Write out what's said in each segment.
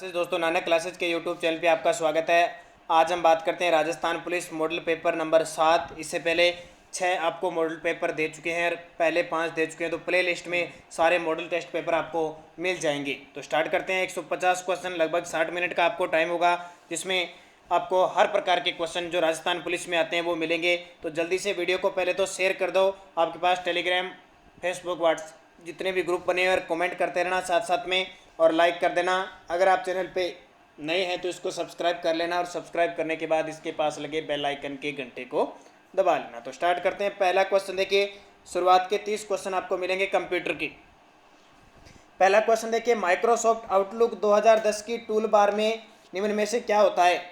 दोस्तों, नानक क्लासेज के YouTube channel पे आपका स्वागत है। आज हम बात करते हैं Rajasthan police model paper number 7। इससे पहले 6 आपको मॉडल पेपर दे चुके हैं और पहले 5 दे चुके हैं, तो प्ले लिस्ट में सारे मॉडल टेस्ट पेपर आपको मिल जाएंगे। तो स्टार्ट करते हैं। 150 क्वेश्चन, लगभग 60 मिनट का आपको टाइम होगा, जिसमें आपको हर प्रकार के क्वेश्चन जो राजस्थान पुलिस में आते हैं वो मिलेंगे। तो जल्दी से वीडियो को पहले तो शेयर कर दो। आपके पास टेलीग्राम, फेसबुक, व्हाट्सएप जितने भी ग्रुप बने हैं, और कमेंट करते रहना साथ साथ में, और लाइक कर देना। अगर आप चैनल पे नए हैं तो इसको सब्सक्राइब कर लेना, और सब्सक्राइब करने के बाद इसके पास लगे बेल आइकन के घंटे को दबा लेना। तो स्टार्ट करते हैं। पहला क्वेश्चन देखिए, शुरुआत के 30 क्वेश्चन आपको मिलेंगे कंप्यूटर की। पहला क्वेश्चन देखिए, माइक्रोसॉफ्ट आउटलुक 2010 की टूल बार में निम्न में से क्या होता है।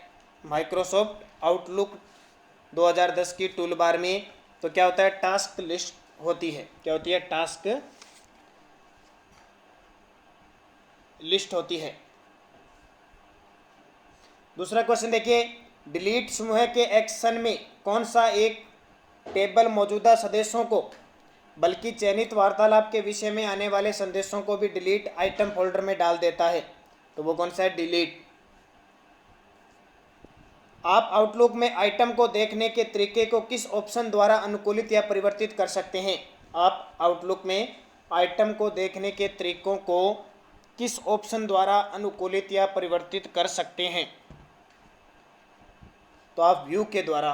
माइक्रोसॉफ्ट आउटलुक 2010 की टूल बार में तो क्या होता है, टास्क लिस्ट होती है। क्या होती है, टास्क लिस्ट होती है। दूसरा क्वेश्चन देखिए, डिलीट समूह के एक्शन में कौन सा एक टेबल मौजूदा संदेशों को बल्कि चयनित वार्तालाप के विषय में आने वाले संदेशों को भी डिलीट आइटम फोल्डर में डाल देता है। तो वो कौन सा है, डिलीट। आप आउटलुक में आइटम को देखने के तरीके को किस ऑप्शन द्वारा अनुकूलित या परिवर्तित कर सकते हैं। आप आउटलुक में आइटम को देखने के तरीकों को किस ऑप्शन द्वारा अनुकूलित या परिवर्तित कर सकते हैं। तो आप व्यू के द्वारा।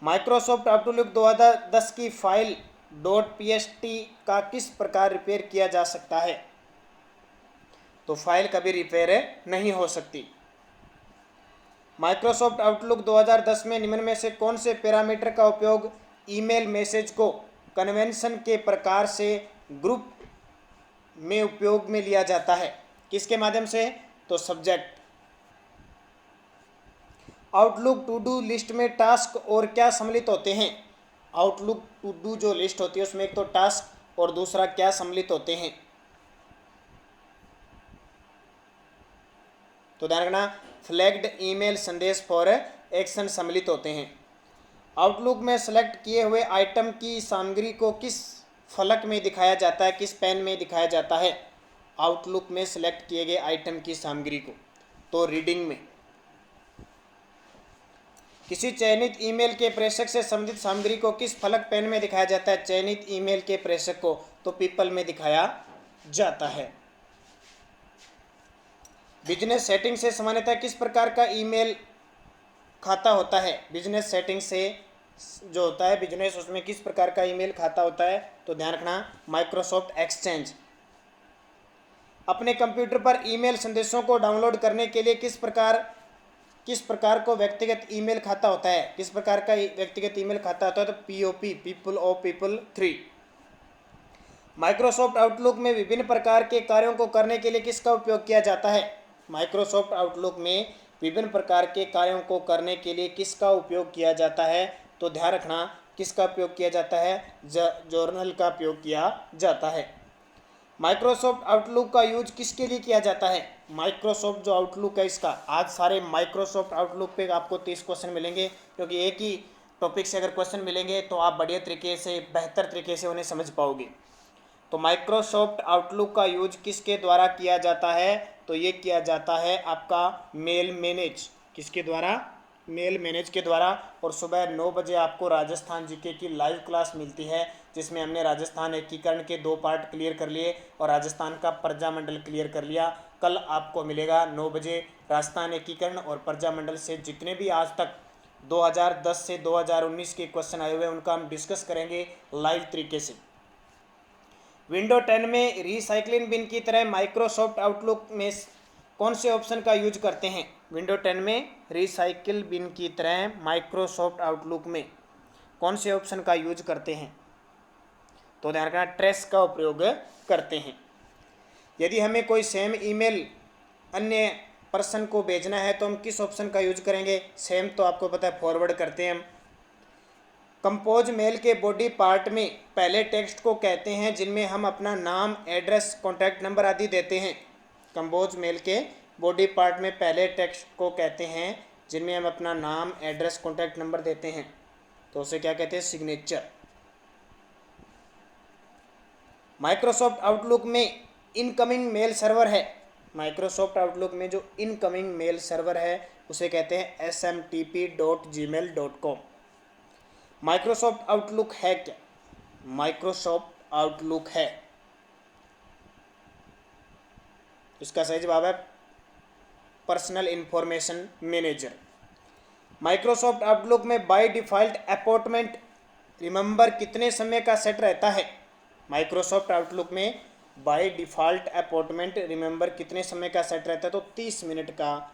माइक्रोसॉफ्ट आउटलुक 2010 की फाइल .pst का किस प्रकार रिपेयर किया जा सकता है। तो फाइल कभी रिपेयर नहीं हो सकती। माइक्रोसॉफ्ट आउटलुक 2010 में निम्न में से कौन से पैरामीटर का उपयोग ईमेल मैसेज को कन्वेंशन के प्रकार से ग्रुप में उपयोग में लिया जाता है। किसके माध्यम से, तो subject. Outlook to do list में टास्क और क्या सम्मिलित होते हैं। आउटलुक टू डू जो लिस्ट होती है उसमें एक तो टास्क और दूसरा क्या सम्मिलित होते हैं। तो ध्यान रखना, फ्लैग्ड ईमेल संदेश फॉर एक्शन सम्मिलित होते हैं। आउटलुक में सेलेक्ट किए हुए आइटम की सामग्री को किस फलक में दिखाया जाता है, किस पेन में दिखाया जाता है। आउटलुक में सेलेक्ट किए गए आइटम की सामग्री को तो रीडिंग में। किसी चयनित ईमेल के प्रेषक से संबंधित सामग्री को किस फलक पेन में दिखाया जाता है। चयनित ईमेल के प्रेषक को तो पीपल में दिखाया जाता है। बिजनेस सेटिंग से सामान्यतः किस प्रकार का ईमेल खाता होता है। बिजनेस सेटिंग से जो होता है बिजनेस, उसमें किस प्रकार का ईमेल खाता होता है। तो ध्यान रखना, माइक्रोसॉफ्ट एक्सचेंज। अपने कंप्यूटर पर ईमेल संदेशों को डाउनलोड करने के लिए किस प्रकार को व्यक्तिगत ईमेल खाता होता है। किस प्रकार का व्यक्तिगत ईमेल खाता होता है, तो POP, people of people 3। Microsoft outlook में विभिन्न प्रकार के कार्यों को करने के लिए किसका उपयोग किया जाता है। माइक्रोसॉफ्ट आउटलुक में विभिन्न प्रकार के कार्यों को करने के लिए किसका उपयोग किया जाता है। तो ध्यान रखना, किसका उपयोग किया जाता है, जर्नल का उपयोग किया जाता है। माइक्रोसॉफ्ट आउटलुक का यूज किसके लिए किया जाता है। माइक्रोसॉफ्ट जो आउटलुक है इसका, आज सारे माइक्रोसॉफ्ट आउटलुक पे आपको 30 क्वेश्चन मिलेंगे, क्योंकि एक ही टॉपिक से अगर क्वेश्चन मिलेंगे तो आप बढ़िया तरीके से, बेहतर तरीके से उन्हें समझ पाओगे। तो माइक्रोसॉफ्ट आउटलुक का यूज किसके द्वारा किया जाता है, तो ये किया जाता है आपका मेल मैनेज। किसके द्वारा, मेल मैनेज के द्वारा। और सुबह 9 बजे आपको राजस्थान जीके की लाइव क्लास मिलती है, जिसमें हमने राजस्थान एकीकरण के 2 पार्ट क्लियर कर लिए और राजस्थान का प्रजामंडल क्लियर कर लिया। कल आपको मिलेगा 9 बजे राजस्थान एकीकरण और प्रजामंडल से जितने भी आज तक 2010 से 2019 के क्वेश्चन आए हुए हैं उनका हम डिस्कस करेंगे लाइव तरीके से। विंडो 10 में रिसाइक्लिंग बिन की तरह माइक्रोसॉफ्ट आउटलुक में कौन से ऑप्शन का यूज करते हैं। विंडो 10 में रिसाइकिल बिन की तरह माइक्रोसॉफ्ट आउटलुक में कौन से ऑप्शन का यूज करते हैं। तो ध्यान रखना, ट्रेस का उपयोग करते हैं। यदि हमें कोई सेम ईमेल अन्य पर्सन को भेजना है तो हम किस ऑप्शन का यूज करेंगे। सेम तो आपको पता है, फॉरवर्ड करते हैं हम। कंपोज मेल के बॉडी पार्ट में पहले टेक्स्ट को कहते हैं जिनमें हम अपना नाम, एड्रेस, कॉन्टैक्ट नंबर आदि देते हैं। कंपोज मेल के बॉडी पार्ट में पहले टेक्स्ट को कहते हैं जिनमें हम अपना नाम, एड्रेस, कॉन्टैक्ट नंबर देते हैं। तो उसे क्या कहते हैं, सिग्नेचर। माइक्रोसॉफ्ट आउटलुक में इनकमिंग मेल सर्वर है। माइक्रोसॉफ्ट आउटलुक में जो इनकमिंग मेल सर्वर है उसे कहते हैं smtp.gmail.com। माइक्रोसॉफ्ट आउटलुक है क्या? माइक्रोसॉफ्ट आउटलुक है, इसका सही जवाब है personal information manager. Microsoft outlook में बाय डिफ़ॉल्ट अपॉइंटमेंट रिमेंबर कितने समय का सेट रहता है? माइक्रोसॉफ्ट आउटलुक में बाय डिफ़ॉल्ट अपॉइंटमेंट रिमेंबर कितने समय का सेट रहता है? तो 30 मिनट का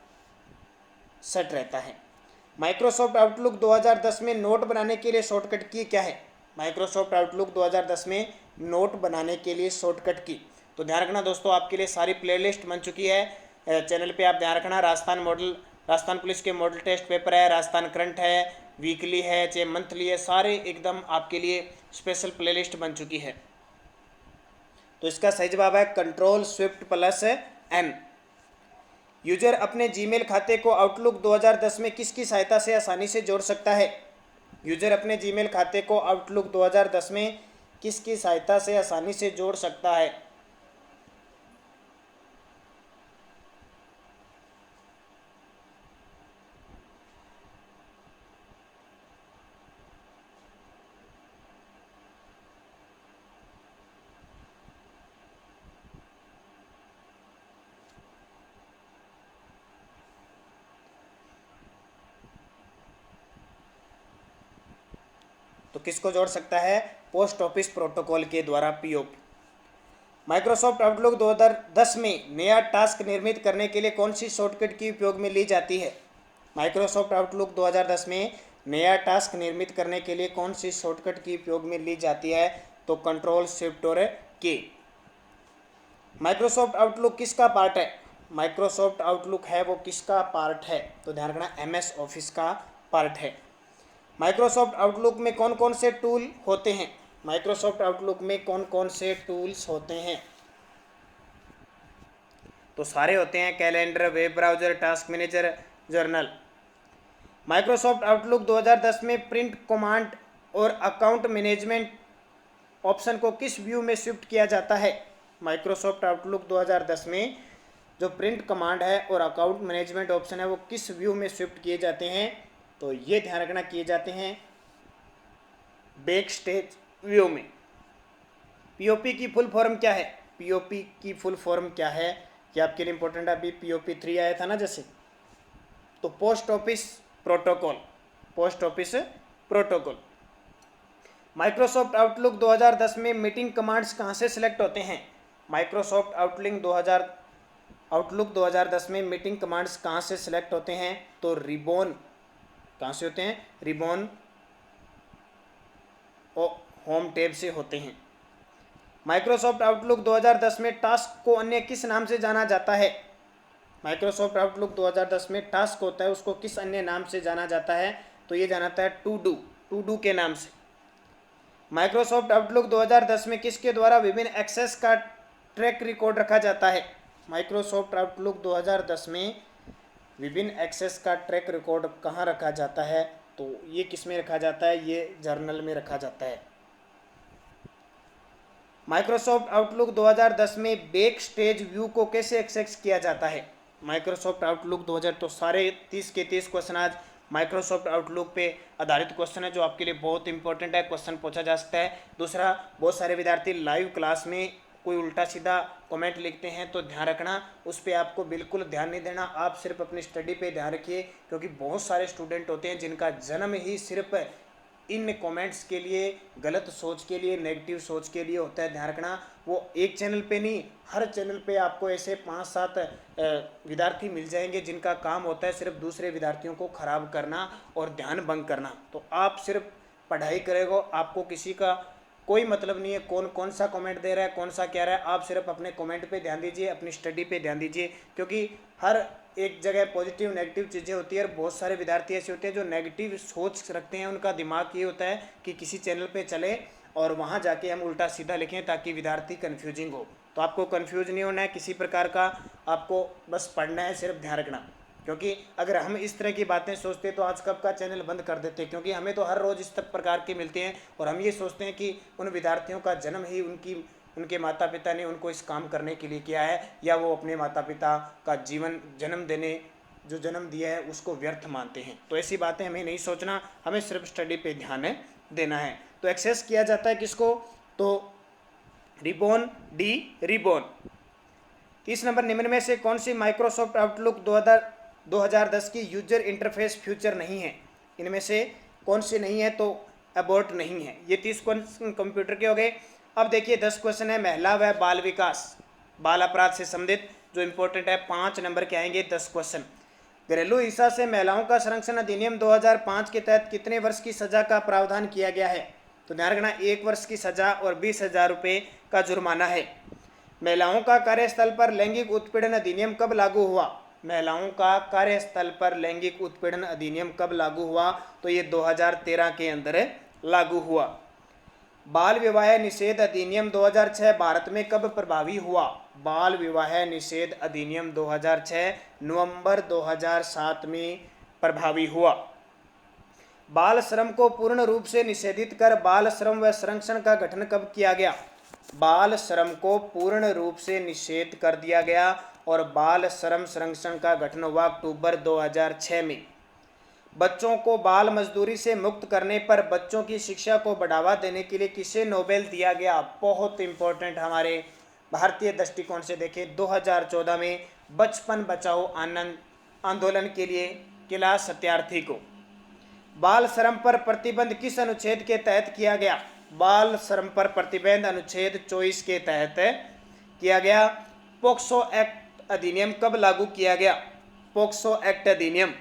सेट रहता है। माइक्रोसॉफ्ट आउटलुक 2010 में नोट बनाने के लिए शॉर्टकट की क्या है? माइक्रोसॉफ्ट आउटलुक 2010 में नोट बनाने के लिए शॉर्टकट की, तो ध्यान रखना दोस्तों, आपके लिए सारी प्लेलिस्ट बन चुकी है चैनल पे, आप ध्यान रखना। राजस्थान पुलिस के मॉडल टेस्ट पेपर है, राजस्थान करंट है, वीकली है, चाहे मंथली है, सारे एकदम आपके लिए स्पेशल प्लेलिस्ट बन चुकी है। तो इसका सही जवाब है Ctrl+Shift+N। यूजर अपने जीमेल खाते को आउटलुक 2010 में किसकी सहायता से आसानी से जोड़ सकता है? यूजर अपने जीमेल खाते को आउटलुक 2010 में किसकी सहायता से आसानी से जोड़ सकता है? तो किसको जोड़ सकता है? पोस्ट ऑफिस प्रोटोकॉल के द्वारा, पीओपी। माइक्रोसॉफ्ट आउटलुक 2010 में नया टास्क निर्मित करने के लिए कौन सी शॉर्टकट की उपयोग में ली जाती है? माइक्रोसॉफ्ट आउटलुक 2010 में नया टास्क निर्मित करने के लिए कौन सी शॉर्टकट की उपयोग में ली जाती है? तो Ctrl+Shift+K। माइक्रोसॉफ्ट आउटलुक किसका पार्ट है? माइक्रोसॉफ्ट आउटलुक है वो किसका पार्ट है? तो ध्यान रखना, MS ऑफिस का पार्ट है। माइक्रोसॉफ्ट आउटलुक में कौन कौन से टूल होते हैं? माइक्रोसॉफ्ट आउटलुक में कौन कौन से टूल्स होते हैं? तो सारे होते हैं, calendar, web browser, task manager, journal. Microsoft outlook 2010 में प्रिंट कमांड और अकाउंट मैनेजमेंट ऑप्शन को किस व्यू में शिफ्ट किया जाता है? माइक्रोसॉफ्ट आउटलुक 2010 में जो प्रिंट कमांड है और अकाउंट मैनेजमेंट ऑप्शन है वो किस व्यू में शिफ्ट किए जाते हैं? तो ये ध्यान रखना, किए जाते हैं बैक स्टेज व्यू में। पीओपी की फुल फॉर्म क्या है? पीओपी की फुल फॉर्म क्या है? ये आपके लिए इंपॉर्टेंट है, अभी POP 3 आया था ना जैसे, तो post office protocol, post office protocol. Microsoft outlook 2010 में मीटिंग कमांड्स कहाँ से सिलेक्ट होते हैं? माइक्रोसॉफ्ट आउटलुक 2010 में मीटिंग कमांड्स कहाँ से सिलेक्ट होते हैं? तो रिबॉन, कहाँ से होते हैं? रिबॉन और होम टैब से होते हैं। माइक्रोसॉफ्ट आउटलुक 2010 में टास्क को अन्य किस नाम से जाना जाता है? माइक्रोसॉफ्ट आउटलुक 2010 में टास्क होता है उसको किस अन्य नाम से जाना जाता है? तो ये जाना जाता है टू डू के नाम से। माइक्रोसॉफ्ट आउटलुक 2010 में किसके द्वारा विभिन्न एक्सेस का ट्रैक रिकॉर्ड रखा जाता है? माइक्रोसॉफ्ट आउटलुक 2010 में विभिन्न एक्सेस का ट्रैक रिकॉर्ड कहाँ रखा जाता है? तो ये किस में रखा जाता है? ये जर्नल में रखा जाता है। माइक्रोसॉफ्ट आउटलुक 2010 में बैक स्टेज व्यू को कैसे एक्सेस किया जाता है? माइक्रोसॉफ्ट आउटलुक 2000, तो सारे 30 के 30 क्वेश्चन आज माइक्रोसॉफ्ट आउटलुक पे आधारित क्वेश्चन है जो आपके लिए बहुत इंपॉर्टेंट है, क्वेश्चन पूछा जा सकता है। दूसरा, बहुत सारे विद्यार्थी लाइव क्लास में कोई उल्टा सीधा कमेंट लिखते हैं, तो ध्यान रखना उस पर आपको बिल्कुल ध्यान नहीं देना, आप सिर्फ अपनी स्टडी पे ध्यान रखिए, क्योंकि बहुत सारे स्टूडेंट होते हैं जिनका जन्म ही सिर्फ इन कमेंट्स के लिए, गलत सोच के लिए, नेगेटिव सोच के लिए होता है। ध्यान रखना, वो एक चैनल पे नहीं, हर चैनल पे आपको ऐसे 5-7 विद्यार्थी मिल जाएंगे जिनका काम होता है सिर्फ दूसरे विद्यार्थियों को खराब करना और ध्यान भंग करना। तो आप सिर्फ पढ़ाई करेगा, आपको किसी का कोई मतलब नहीं है कौन सा कमेंट दे रहा है, कौन सा कह रहा है। आप सिर्फ अपने कमेंट पे ध्यान दीजिए, अपनी स्टडी पे ध्यान दीजिए, क्योंकि हर एक जगह पॉजिटिव नेगेटिव चीज़ें होती है और बहुत सारे विद्यार्थी ऐसे होते हैं जो नेगेटिव सोच रखते हैं। उनका दिमाग ये होता है कि किसी चैनल पे चले और वहाँ जाके हम उल्टा सीधा लिखें ताकि विद्यार्थी कन्फ्यूजिंग हो। तो आपको कन्फ्यूज नहीं होना है किसी प्रकार का, आपको बस पढ़ना है, सिर्फ ध्यान रखना। क्योंकि अगर हम इस तरह की बातें सोचते तो आज कब का चैनल बंद कर देते, क्योंकि हमें तो हर रोज़ इस तक प्रकार के मिलते हैं और हम ये सोचते हैं कि उन विद्यार्थियों का जन्म ही उनकी उनके माता पिता ने उनको इस काम करने के लिए किया है, या वो अपने माता पिता का जो जन्म दिया है उसको व्यर्थ मानते हैं। तो ऐसी बातें हमें नहीं सोचना, हमें सिर्फ स्टडी पे ध्यान देना है। तो एक्सेस किया जाता है किसको, तो रिबोन, डी रिबोन। 30 नंबर, निम्न में से कौन सी माइक्रोसॉफ्ट आउटलुक 2010 की यूजर इंटरफेस फ्यूचर नहीं है। इनमें से कौन सी नहीं है, तो अबॉर्ट नहीं है। ये 30 क्वेश्चन कंप्यूटर के हो गए। अब देखिए 10 क्वेश्चन है महिला व बाल विकास, बाल अपराध से संबंधित जो इंपॉर्टेंट है। 5 नंबर के आएंगे 10 क्वेश्चन। घरेलू हिंसा से महिलाओं का संरक्षण अधिनियम 2005 के तहत कितने वर्ष की सजा का प्रावधान किया गया है, तो ध्यान रखना 1 वर्ष की सजा और 20,000 रुपये का जुर्माना है। महिलाओं का कार्यस्थल पर लैंगिक उत्पीड़न अधिनियम कब लागू हुआ, महिलाओं का कार्यस्थल पर लैंगिक उत्पीड़न अधिनियम कब लागू हुआ, तो ये 2013 के अंदर लागू हुआ। बाल विवाह निषेध अधिनियम 2006 भारत में कब प्रभावी हुआ, बाल विवाह निषेध अधिनियम 2006 नवंबर 2007 में प्रभावी हुआ। बाल श्रम को पूर्ण रूप से निषेधित कर बाल श्रम व संरक्षण का गठन कब किया गया, बाल श्रम को पूर्ण रूप से निषेध कर दिया गया और बाल श्रम संरक्षण का गठन हुआ अक्टूबर 2006 में। बच्चों को बाल मजदूरी से मुक्त करने पर बच्चों की शिक्षा को बढ़ावा देने के लिए किसे नोबेल दिया गया, बहुत इंपॉर्टेंट हमारे भारतीय दृष्टिकोण से देखें। 2014 में बचपन बचाओ आंदोलन के लिए कैलाश सत्यार्थी को। बाल श्रम पर प्रतिबंध किस अनुच्छेद के तहत किया गया, बाल श्रम पर प्रतिबंध अनुच्छेद 24 के तहत किया गया। पोक्सो एक्ट अधिनियम कब लागू किया गया, पोक्सो एक्ट अधिनियम,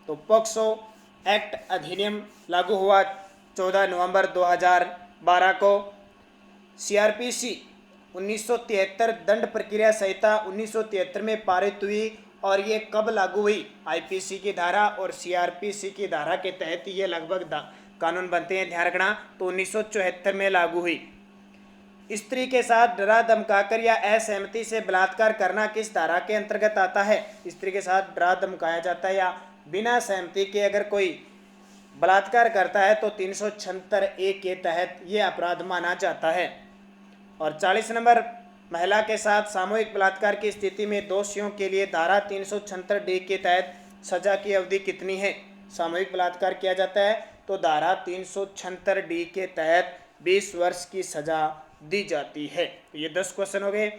तो पोक्सो एक्ट अधिनियम लागू हुआ 14 नवंबर 2012 को। सीआरपीसी 1973 दंड प्रक्रिया संहिता 1973 में पारित हुई और ये कब लागू हुई, आईपीसी की धारा और सीआरपीसी की धारा के तहत ये लगभग कानून बनते हैं, ध्यान रखना। तो 1974 में लागू हुई। स्त्री के साथ डरा धमकाकर या असहमति से बलात्कार करना किस धारा के अंतर्गत आता है, स्त्री के साथ डरा धमकाया जाता है या बिना सहमति के अगर कोई बलात्कार करता है तो 376A के तहत ये अपराध माना जाता है। और 40 नंबर, महिला के साथ सामूहिक बलात्कार की स्थिति में दोषियों के लिए धारा 376D के तहत सजा की अवधि कितनी है, सामूहिक बलात्कार किया जाता है तो धारा 376D के तहत 20 वर्ष की सजा दी जाती है। तो ये 10 क्वेश्चन हो गए।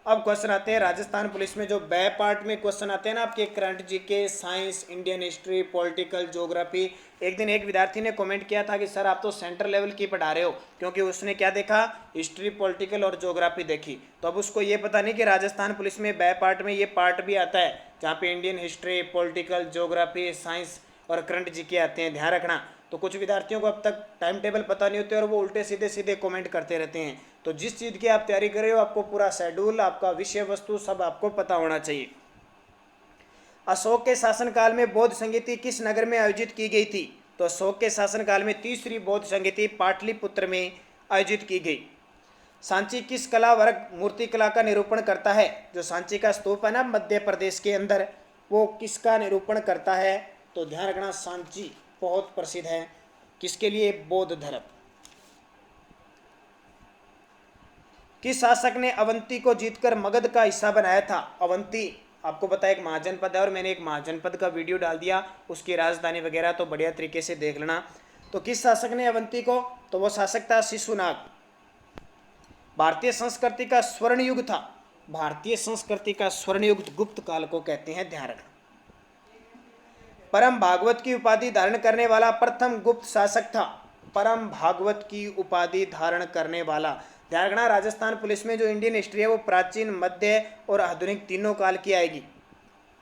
अब क्वेश्चन आते हैं राजस्थान पुलिस में जो बै पार्ट में क्वेश्चन आते हैं ना आपके, current GK, science, Indian history, political, geography. एक दिन एक विद्यार्थी ने कमेंट किया था कि सर आप तो सेंटर लेवल की पढ़ा रहे हो, क्योंकि उसने क्या देखा, हिस्ट्री, पॉलिटिकल और ज्योग्राफी देखी। तो अब उसको ये पता नहीं कि राजस्थान पुलिस में बै पार्ट में ये पार्ट भी आता है जहाँ पे Indian history, political, geography, science और करंट जीके आते हैं, ध्यान रखना। तो कुछ विद्यार्थियों को अब तक टाइम टेबल पता नहीं होते और वो उल्टे सीधे सीधे कमेंट करते रहते हैं। तो जिस चीज़ की आप तैयारी कर रहे हो आपको पूरा शेड्यूल, आपका विषय वस्तु सब आपको पता होना चाहिए। अशोक के शासनकाल में बौद्ध संगीति किस नगर में आयोजित की गई थी, तो अशोक के शासनकाल में तीसरी बौद्ध संगीति पाटलिपुत्र में आयोजित की गई। सांची किस कला वर्ग मूर्ति कला का निरूपण करता है, जो सांची का स्तूप है ना मध्य प्रदेश के अंदर, वो किसका निरूपण करता है, तो ध्यान रखना सांची बहुत प्रसिद्ध है किसके लिए, बौद्ध धर्म। किस शासक ने अवंती को जीतकर मगध का हिस्सा बनाया था, अवंती आपको पता है एक महाजनपद है और मैंने एक महाजनपद का वीडियो डाल दिया, उसकी राजधानी वगैरह तो बढ़िया तरीके से देख लेना। तो किस शासक ने अवंती को, तो वो शासक था शिशुनाग। भारतीय संस्कृति का स्वर्ण युग था, भारतीय संस्कृति का स्वर्ण युग गुप्त काल को कहते हैं, ध्यान रखना। परम भागवत की उपाधि धारण करने वाला प्रथम गुप्त शासक था, परम भागवत की उपाधि धारण करने वाला, ध्यान रखना। राजस्थान पुलिस में जो इंडियन हिस्ट्री है वो प्राचीन, मध्य और आधुनिक तीनों काल की आएगी।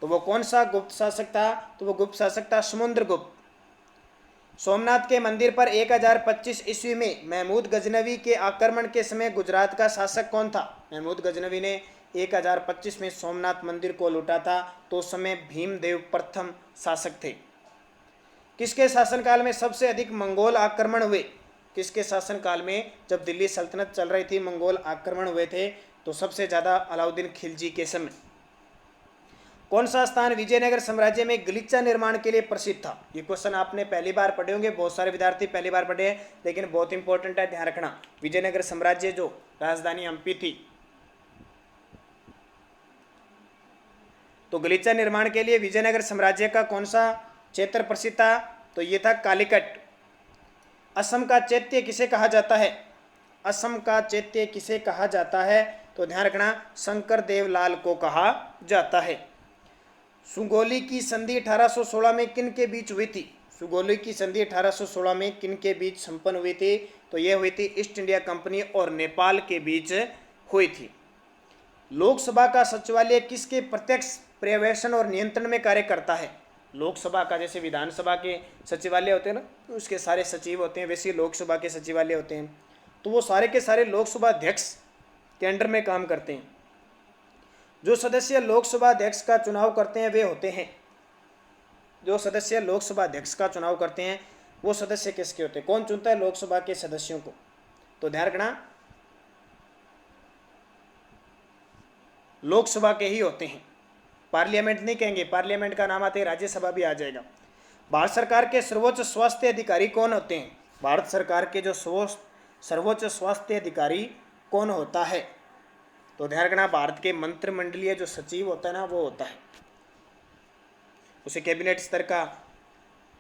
तो वो कौन सा गुप्त शासक था, तो वो गुप्त शासक था समुद्रगुप्त। सोमनाथ के मंदिर पर 1025 ईस्वी में महमूद गजनवी के आक्रमण के समय गुजरात का शासक कौन था, महमूद गजनवी ने 1025 में सोमनाथ मंदिर को लूटा था, तो उस समय भीमदेव प्रथम शासक थे। किसके शासनकाल में सबसे अधिक मंगोल आक्रमण हुए, किसके शासनकाल में जब दिल्ली सल्तनत चल रही थी मंगोल आक्रमण हुए थे, तो सबसे ज़्यादा अलाउद्दीन खिलजी के समय। कौन सा स्थान विजयनगर साम्राज्य में गलीचा निर्माण के लिए प्रसिद्ध था? ये क्वेश्चन आपने पहली बार पढ़े होंगे, बहुत सारे विद्यार्थी पहली बार पढ़े हैं, लेकिन बहुत इंपॉर्टेंट है, ध्यान रखना। विजयनगर साम्राज्य जो राजधानी हम्पी थी, तो गलीचा निर्माण के लिए विजयनगर साम्राज्य का कौन सा क्षेत्र प्रसिद्ध था? तो ये था कालीकट। असम का चैत्य किसे कहा जाता है? असम का चैत्य किसे कहा जाता है? तो ध्यान रखना, शंकर देवलाल को कहा जाता है। सुगौली की संधि 1816 में किन के बीच हुई थी? सुगौली की संधि 1816 में किन के बीच संपन्न हुई थी? तो यह हुई थी ईस्ट इंडिया कंपनी और नेपाल के बीच हुई थी। लोकसभा का सचिवालय किसके प्रत्यक्ष पर्यवेक्षण और नियंत्रण में कार्य करता है? लोकसभा का, जैसे विधानसभा के सचिवालय होते हैं ना, तो उसके सारे सचिव होते हैं, वैसे लोकसभा के सचिवालय होते हैं, तो वो सारे के सारे लोकसभा अध्यक्ष के अंडर में काम करते हैं। जो सदस्य लोकसभा अध्यक्ष का चुनाव करते हैं वे होते हैं, जो सदस्य लोकसभा अध्यक्ष का चुनाव करते हैं वो सदस्य किसके होते हैं? कौन चुनता है लोकसभा के सदस्यों को? तो ध्यान रखना, लोकसभा के ही होते हैं, पार्लियामेंट नहीं कहेंगे, पार्लियामेंट का नाम आते ही राज्यसभा भी आ जाएगा। भारत सरकार के सर्वोच्च स्वास्थ्य अधिकारी कौन होते हैं? भारत सरकार के जो सर्वोच्च स्वास्थ्य अधिकारी कौन होता है? तो ध्यान रखना, भारत के मंत्रिमंडलीय जो सचिव होता है ना, वो होता है, उसे कैबिनेट स्तर का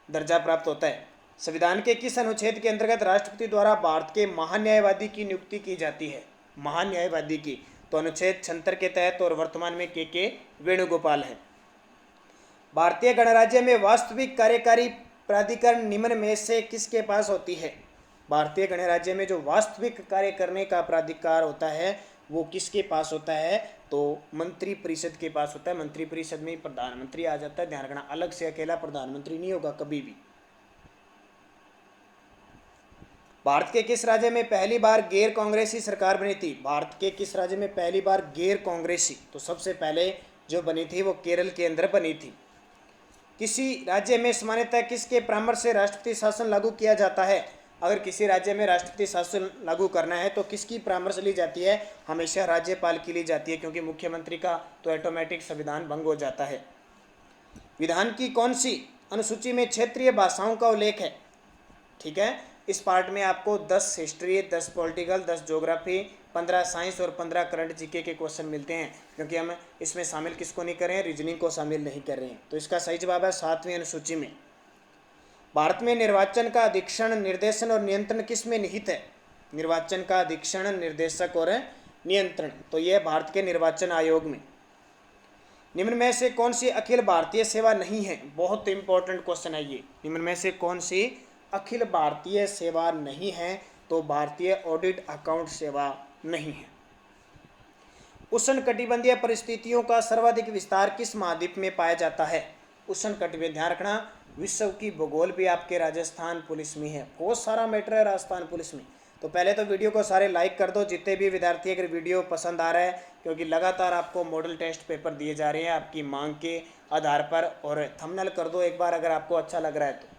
दर्जा प्राप्त होता है। संविधान के किस अनुच्छेद के अंतर्गत राष्ट्रपति द्वारा भारत के महान्यायवादी की नियुक्ति की जाती है? महान्यायवादी की, तो अनुच्छेद 76 के तहत, और वर्तमान में के वेणुगोपाल है। भारतीय गणराज्य में वास्तविक कार्यकारी प्राधिकरण निम्न में से किसके पास होती है? भारतीय गणराज्य में जो वास्तविक कार्य करने का प्राधिकार होता है वो किसके पास होता है? तो मंत्री परिषद के पास होता है। मंत्री परिषद में प्रधानमंत्री आ जाता है, ध्यान रखना, अलग से अकेला प्रधानमंत्री नहीं होगा कभी भी। भारत के किस राज्य में पहली बार गैर कांग्रेसी सरकार बनी थी? भारत के किस राज्य में पहली बार गैर कांग्रेसी, तो सबसे पहले जो बनी थी वो केरल के अंदर बनी थी। किसी राज्य में सामान्यतः किसके परामर्श से राष्ट्रपति शासन लागू किया जाता है? अगर किसी राज्य में राष्ट्रपति शासन लागू करना है तो किसकी परामर्श ली जाती है? हमेशा राज्यपाल की ली जाती है, क्योंकि मुख्यमंत्री का तो ऑटोमेटिक संविधान भंग हो जाता है। विधान की कौन सी अनुसूची में क्षेत्रीय भाषाओं का उल्लेख है? ठीक है, इस पार्ट में आपको 10 हिस्ट्री, 10 पॉलिटिकल, 10 ज्योग्राफी, 15 साइंस और 15 करंट जीके के क्वेश्चन मिलते हैं, क्योंकि हम इसमें शामिल किसको नहीं कर रहे हैं? रीजनिंग को शामिल नहीं कर रहे हैं। तो इसका सही जवाब है 7वीं अनुसूची में। भारत में निर्वाचन का अधीक्षण, निर्देशन और नियंत्रण किस में निहित है? निर्वाचन का अधीक्षण, निर्देशक और नियंत्रण, तो यह भारत के निर्वाचन आयोग में। निम्न में से कौन सी अखिल भारतीय सेवा नहीं है? बहुत इंपॉर्टेंट क्वेश्चन है ये। निम्न में से कौन सी अखिल भारतीय सेवा नहीं है? तो भारतीय ऑडिट अकाउंट सेवा नहीं है। उष्णकटिबंधीय परिस्थितियों का सर्वाधिक विस्तार किस महाद्वीप में पाया जाता है? उष्णकटिबंधीय, ध्यान रखना, विश्व की भूगोल भी आपके राजस्थान पुलिस में है, बहुत सारा मैटर है राजस्थान पुलिस में। तो पहले तो वीडियो को सारे लाइक कर दो, जितने भी विद्यार्थी, अगर वीडियो पसंद आ रहा है, क्योंकि लगातार आपको मॉडल टेस्ट पेपर दिए जा रहे हैं आपकी मांग के आधार पर, और थंबनेल कर दो एक बार अगर आपको अच्छा लग रहा है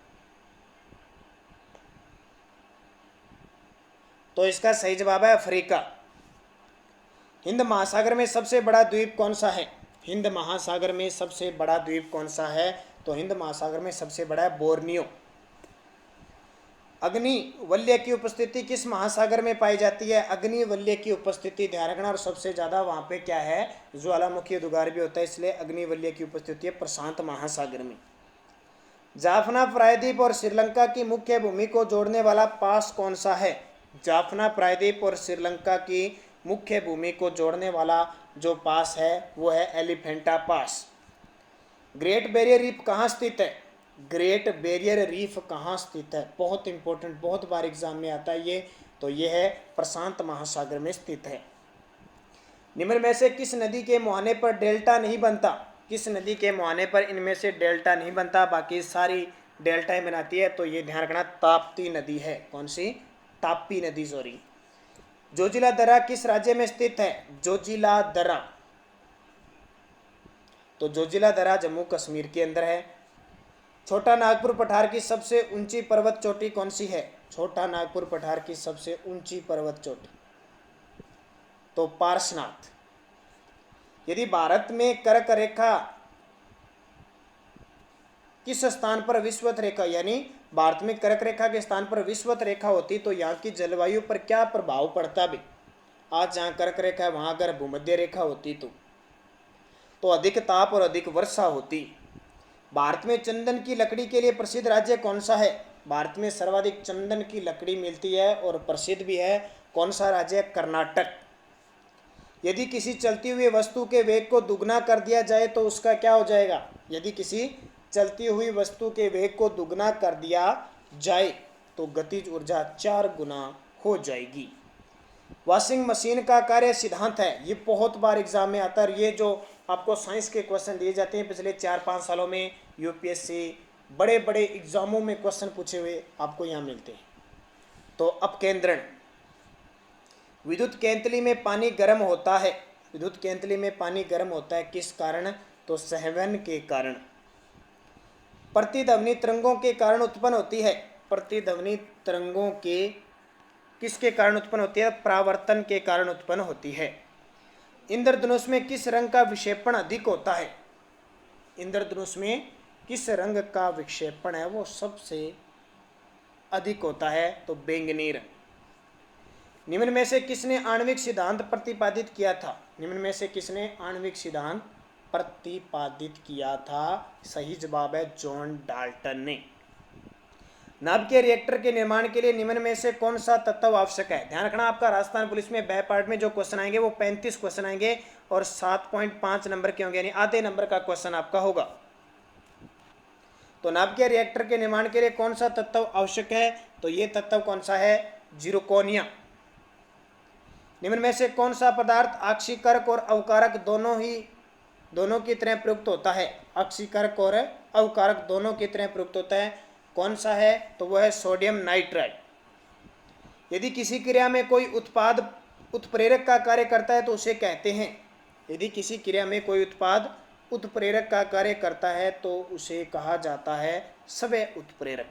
तो इसका सही जवाब है अफ्रीका। हिंद महासागर में सबसे बड़ा द्वीप कौन सा है? हिंद महासागर में सबसे बड़ा द्वीप कौन सा है? तो हिंद महासागर में सबसे बड़ा है बोर्नियो। अग्निवल्य की उपस्थिति किस महासागर में पाई जाती है? अग्निवल्य की उपस्थिति, ध्यान रखना, और सबसे ज्यादा वहां पे क्या है? ज्वालामुखी उद्गार भी होता है, इसलिए अग्निवल्य की उपस्थिति है प्रशांत महासागर में। जाफना प्रायद्वीप और श्रीलंका की मुख्य भूमि को जोड़ने वाला पास कौन सा है? जाफना प्रायद्वीप और श्रीलंका की मुख्य भूमि को जोड़ने वाला जो पास है वो है एलिफेंटा पास। ग्रेट बैरियर रीफ कहाँ स्थित है? ग्रेट बैरियर रीफ कहाँ स्थित है? बहुत इंपॉर्टेंट, बहुत बार एग्जाम में आता है ये। तो ये है प्रशांत महासागर में स्थित है। निम्न में से किस नदी के मुहाने पर डेल्टा नहीं बनता? किस नदी के मुहाने पर इनमें से डेल्टा नहीं बनता, बाकी सारी डेल्टाएं बनाती है? तो ये ध्यान रखना, ताप्ती नदी है। कौन सी? ताप्ती नदी, सॉरी। जोजिला दर्रा किस राज्य में स्थित है? जोजिला दर्रा, तो जोजिला दर्रा जम्मू कश्मीर के अंदर है। छोटा नागपुर पठार की सबसे ऊंची पर्वत चोटी कौन सी है? छोटा नागपुर पठार की सबसे ऊंची पर्वत चोटी, तो पार्श्वनाथ। यदि भारत में कर्क रेखा किस स्थान पर विषुवत रेखा यानी भारत में कर्क रेखा के स्थान पर विषुवत रेखा होती तो यहाँ की जलवायु पर क्या प्रभाव पड़ता भी। आज जहाँ कर्क रेखा है वहाँ अगर भूमध्य रेखा होती तो अधिक ताप और अधिक वर्षा होती। भारत में चंदन की लकड़ी के लिए प्रसिद्ध राज्य कौन सा है। भारत में सर्वाधिक चंदन की लकड़ी मिलती है और प्रसिद्ध भी है। कौन सा राज्य है। कर्नाटक। यदि किसी चलती हुई वस्तु के वेग को दुगना कर दिया जाए तो उसका क्या हो जाएगा। यदि किसी चलती हुई वस्तु के वेग को दुगना कर दिया जाए तो गतिज ऊर्जा 4 गुना हो जाएगी। वॉशिंग मशीन का कार्य सिद्धांत है। ये बहुत बार एग्जाम में आता है। ये जो आपको साइंस के क्वेश्चन दिए जाते हैं पिछले 4-5 सालों में यूपीएससी बड़े बड़े एग्जामों में क्वेश्चन पूछे हुए आपको यहाँ मिलते हैं। तो अपकेंद्रण। विद्युत केंतली में पानी गर्म होता है। विद्युत केंतली में पानी गर्म होता है किस कारण। तो संवहन के कारण। प्रतिध्वनि तरंगों के कारण उत्पन्न होती है। प्रतिध्वनि तरंगों के किसके कारण उत्पन्न होती है। परावर्तन के कारण उत्पन्न होती है। इंद्रधनुष में किस रंग का विक्षेपण अधिक होता है। इंद्रधनुष में किस रंग का विक्षेपण है वो सबसे अधिक होता है। तो बैंगनी रंग। निम्न में से किसने आणविक सिद्धांत प्रतिपादित किया था। निम्न में से किसने आणविक सिद्धांत प्रतिपादित किया था। सही जवाब है जॉन डाल्टन ने। नाभिकीय रिएक्टर के निर्माण के लिए निम्न में से कौन सा तत्व आवश्यक है। ध्यान रखना आपका राजस्थान पुलिस में बह पार्ट में जो क्वेश्चन आएंगे वो 35 क्वेश्चन आएंगे और 7.5 नंबर के होंगे यानी आधे नंबर का क्वेश्चन आपका होगा। तो नाभिकीय रिएक्टर के निर्माण के लिए कौन सा तत्व आवश्यक है। तो ये तत्व कौन सा है। जिरकोनिया। निम्न में से कौन सा पदार्थ आक्सीकरक और अवकारक दोनों की तरह प्रयुक्त होता है। आक्सीकरक और अवकारक दोनों की तरह प्रयुक्त होता है। कौन सा है। तो वह है सोडियम नाइट्राइड। यदि किसी क्रिया में कोई उत्पाद उत्प्रेरक का कार्य करता है तो उसे कहते हैं। यदि किसी क्रिया में कोई उत्पाद उत्प्रेरक का कार्य करता है तो उसे कहा जाता है स्वयं उत्प्रेरक।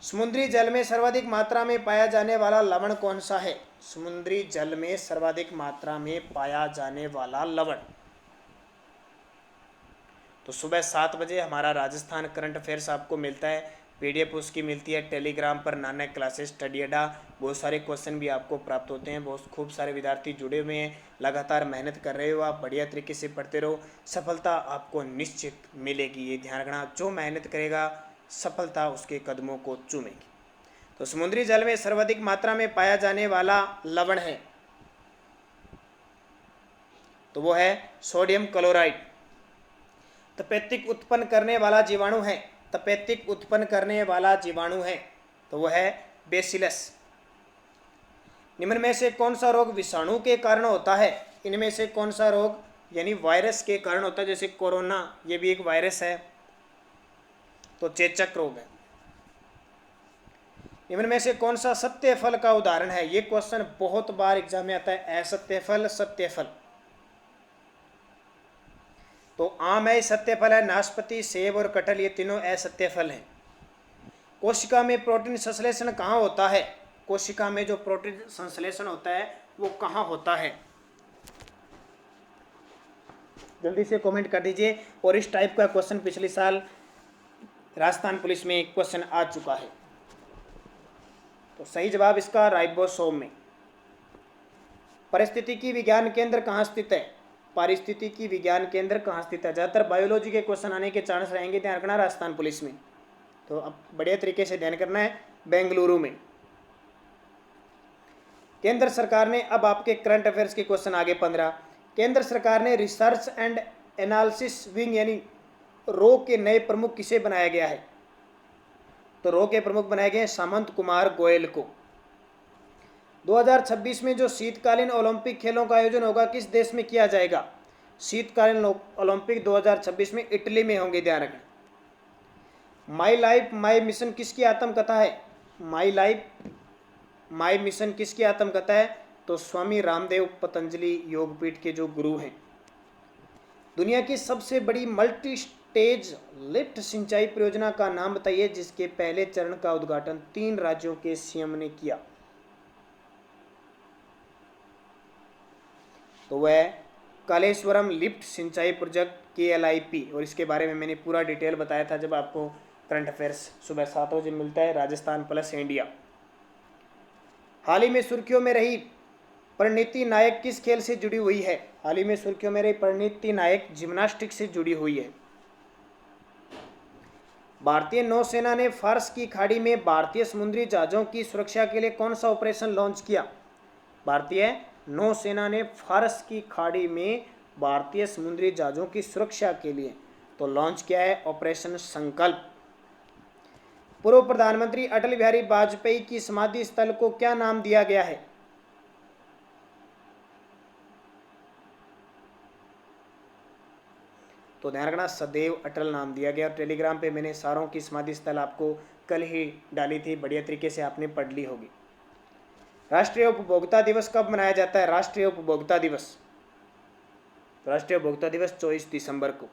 समुद्री जल में सर्वाधिक मात्रा में पाया जाने वाला लवण कौन सा है। समुद्री जल में सर्वाधिक मात्रा में पाया जाने वाला लवण। तो सुबह 7 बजे हमारा राजस्थान करंट अफेयर्स आपको मिलता है। पीडीएफ उसकी मिलती है टेलीग्राम पर नानक क्लासेस स्टडी अड्डा। बहुत सारे क्वेश्चन भी आपको प्राप्त होते हैं। बहुत खूब सारे विद्यार्थी जुड़े हुए हैं। लगातार मेहनत कर रहे हो आप। बढ़िया तरीके से पढ़ते रहो। सफलता आपको निश्चित मिलेगी। ये ध्यान रखना जो मेहनत करेगा सफलता उसके कदमों को चूमेगी। तो समुद्री जल में सर्वाधिक मात्रा में पाया जाने वाला लवण है तो वो है सोडियम क्लोराइड। तपेदिक उत्पन्न करने वाला जीवाणु है। तपेदिक उत्पन्न करने वाला जीवाणु है तो वह है बेसिलस। निम्न में से कौन सा रोग विषाणु के कारण होता है। इनमें से कौन सा रोग यानी वायरस के कारण होता है। जैसे कोरोना ये भी एक वायरस है तो चेचक रोग है। निम्न में से कौन सा सत्य फल का उदाहरण है। ये क्वेश्चन बहुत बार एग्जाम में आता है। असत्य फल सत्य फल। तो आम है सत्य फल है। नाशपाती सेब और कटहल ये तीनों असत्य फल हैं। कोशिका में प्रोटीन संश्लेषण कहाँ होता है। कोशिका में जो प्रोटीन संश्लेषण होता है वो कहाँ होता है। जल्दी से कमेंट कर दीजिए। और इस टाइप का क्वेश्चन पिछले साल राजस्थान पुलिस में एक क्वेश्चन आ चुका है। तो सही जवाब इसका राइबोसोम में। परिस्थितिकी विज्ञान केंद्र कहाँ स्थित है। पारिस्थितिकी विज्ञान केंद्र कहाँ स्थित है। ज़्यादातर बायोलॉजी के क्वेश्चन आने के चांस रहेंगे। ध्यान रखना राजस्थान पुलिस में। तो अब बढ़िया तरीके से ध्यान करना है। बेंगलुरु में। केंद्र सरकार ने अब आपके करंट अफेयर्स के क्वेश्चन आगे 15। केंद्र सरकार ने रिसर्च एंड एनालिसिस विंग यानी रो के नए प्रमुख किसे बनाया गया है। तो रो के प्रमुख बनाए गए सामंत कुमार गोयल को। 2026 में जो शीतकालीन ओलंपिक खेलों का आयोजन होगा किस देश में किया जाएगा। शीतकालीन ओलंपिक 2026 में इटली में होंगे। ध्यान रखना। माई लाइफ माई मिशन किसकी आत्मकथा है। माई लाइफ माई मिशन किसकी आत्मकथा है। तो स्वामी रामदेव पतंजलि योगपीठ के जो गुरु हैं। दुनिया की सबसे बड़ी मल्टी स्टेज लिफ्ट सिंचाई परियोजना का नाम बताइए जिसके पहले चरण का उद्घाटन 3 राज्यों के सीएम ने किया। तो वह कालेश्वरम लिफ्ट सिंचाई प्रोजेक्ट KLIP, और इसके बारे में मैंने पूरा डिटेल बताया था जब आपको करंट अफेयर्स सुबह 7 बजे मिलता है, राजस्थान प्लस इंडिया। हाल ही में सुर्खियों में रही परिणीति नायक किस खेल से जुड़ी हुई है? हाल ही में सुर्खियों में रही परिणीति नायक जिम्नास्टिक से जुड़ी हुई है। भारतीय नौसेना ने फारस की खाड़ी में भारतीय समुद्री जहाज़ों की सुरक्षा के लिए कौन सा ऑपरेशन लॉन्च किया? भारतीय नौसेना ने फारस की खाड़ी में भारतीय समुद्री जहाज़ों की सुरक्षा के लिए तो लॉन्च किया है ऑपरेशन संकल्प। पूर्व प्रधानमंत्री अटल बिहारी वाजपेयी की समाधि स्थल को क्या नाम दिया गया है? तो ध्यान रखना, सदैव अटल नाम दिया गया। और टेलीग्राम पे मैंने सारों की समाधि स्थल आपको कल ही डाली थी, बढ़िया तरीके से आपने पढ़ ली होगी। राष्ट्रीय उपभोक्ता दिवस कब मनाया जाता है? राष्ट्रीय उपभोक्ता दिवस 24 दिसंबर को।